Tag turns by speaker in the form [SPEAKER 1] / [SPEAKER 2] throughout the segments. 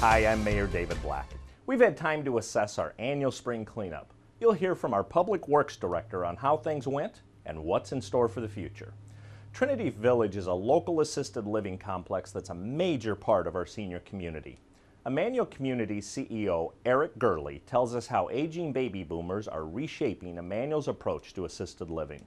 [SPEAKER 1] Hi, I'm Mayor David Black. We've had time to assess our annual spring cleanup. You'll hear from our Public Works Director on how things went and what's in store for the future. Trinity Village is a local assisted living complex that's a major part of our senior community. Emmanuel Community's CEO, Eric Gurley, tells us how aging baby boomers are reshaping Emmanuel's approach to assisted living.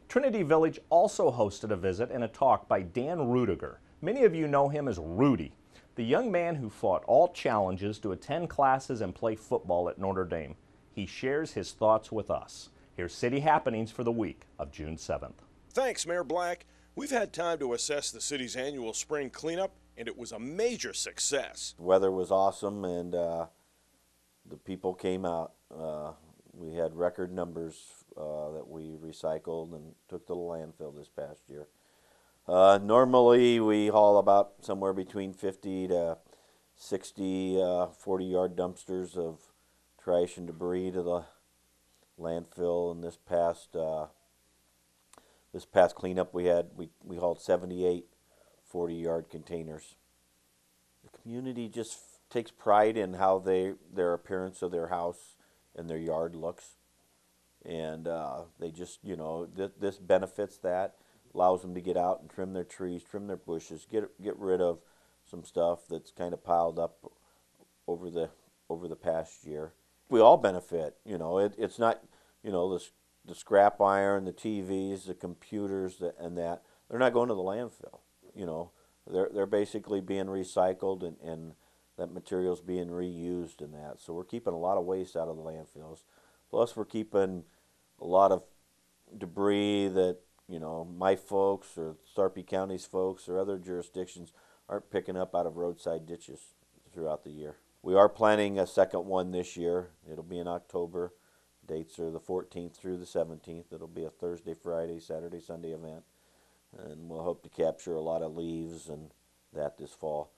[SPEAKER 1] Trinity Village also hosted a visit and a talk by Dan Ruettiger. Many of you know him as Rudy, the young man who fought all challenges to attend classes and play football at Notre Dame. He shares his thoughts with us. Here's City Happenings for the week of June 7th.
[SPEAKER 2] Thanks, Mayor Black. We've had time to assess the city's annual spring cleanup, and it was a major success.
[SPEAKER 3] The weather was awesome, and the people came out. We had record numbers that we recycled and took to the landfill this past year. Normally we haul about somewhere between 50 to 60 40-yard dumpsters of trash and debris to the landfill, and this past cleanup we hauled 78 40-yard containers. The community just takes pride in how their appearance of their house and their yard looks, and they just, you know, this benefits that, allows them to get out and trim their trees, trim their bushes, get rid of some stuff that's kind of piled up over the past year. We all benefit, you know. It's not, you know, the scrap iron, the TVs, the computers, and that, they're not going to the landfill. You know, they're basically being recycled, and that material's being reused in that. So we're keeping a lot of waste out of the landfills. Plus we're keeping a lot of debris that, you know, my folks or Sarpy County's folks or other jurisdictions aren't picking up out of roadside ditches throughout the year. We are planning a second one this year. It'll be in October. Dates are the 14th through the 17th. It'll be a Thursday, Friday, Saturday, Sunday event. And we'll hope to capture a lot of leaves and that this fall.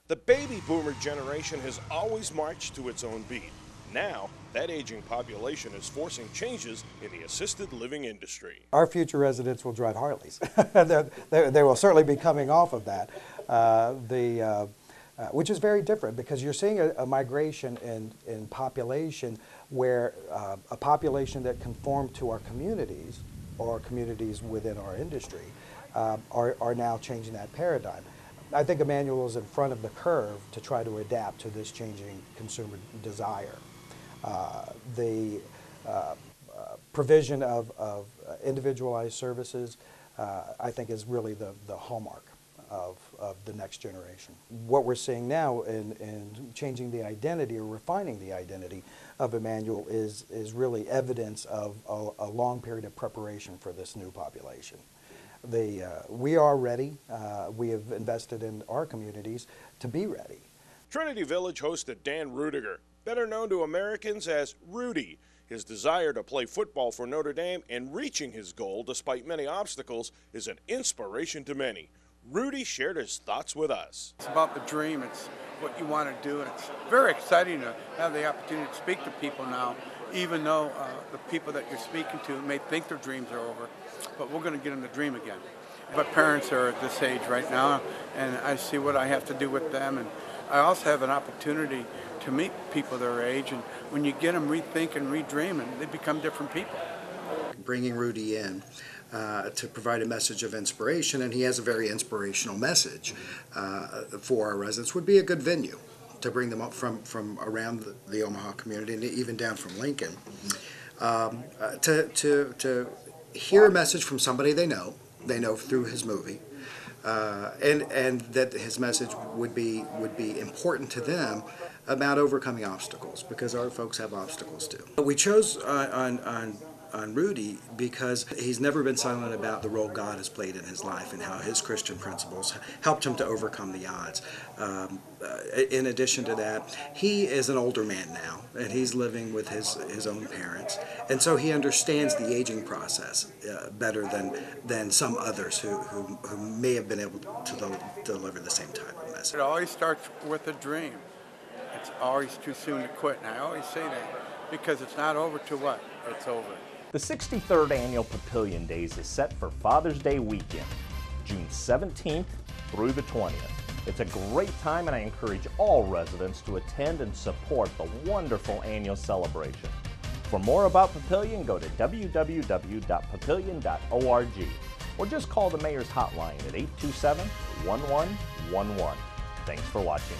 [SPEAKER 2] The baby boomer generation has always marched to its own beat. Now, that aging population is forcing changes in the assisted living industry.
[SPEAKER 4] Our future residents will drive Harleys. They will certainly be coming off of that, which is very different, because you're seeing a migration in population where a population that conform to our communities or communities within our industry are now changing that paradigm. I think Emmanuel is in front of the curve to try to adapt to this changing consumer desire. The provision of individualized services, I think, is really the hallmark of the next generation. What we're seeing now in changing the identity or refining the identity of Emmanuel is really evidence of a long period of preparation for this new population. We are ready. We have invested in our communities to be ready.
[SPEAKER 2] Trinity Village hosted Dan Ruettiger, better known to Americans as Rudy. His desire to play football for Notre Dame and reaching his goal despite many obstacles is an inspiration to many. Rudy shared his thoughts with us.
[SPEAKER 5] It's about the dream. It's what you want to do, and it's very exciting to have the opportunity to speak to people now, even though the people that you're speaking to may think their dreams are over, but we're going to get them to dream again. But parents are at this age right now, and I see what I have to do with them, and I also have an opportunity to meet people their age, and when you get them rethinking, redreaming, they become different people.
[SPEAKER 6] Bringing Rudy in to provide a message of inspiration, and he has a very inspirational message for our residents, would be a good venue to bring them up from around the Omaha community and even down from Lincoln, to hear a message from somebody they know through his movie, and that his message would be important to them about overcoming obstacles, because our folks have obstacles too. But we chose on Rudy because he's never been silent about the role God has played in his life and how his Christian principles helped him to overcome the odds. In addition to that, he is an older man now, and he's living with his own parents, and so he understands the aging process better than some others who may have been able to deliver the same type of message.
[SPEAKER 5] It always starts with a dream. It's always too soon to quit, and I always say that because it's not over till what? It's over.
[SPEAKER 1] The 63rd Annual Papillion Days is set for Father's Day weekend, June 17th through the 20th. It's a great time, and I encourage all residents to attend and support the wonderful annual celebration. For more about Papillion, go to www.papillion.org or just call the Mayor's Hotline at 827-1111. Thanks for watching.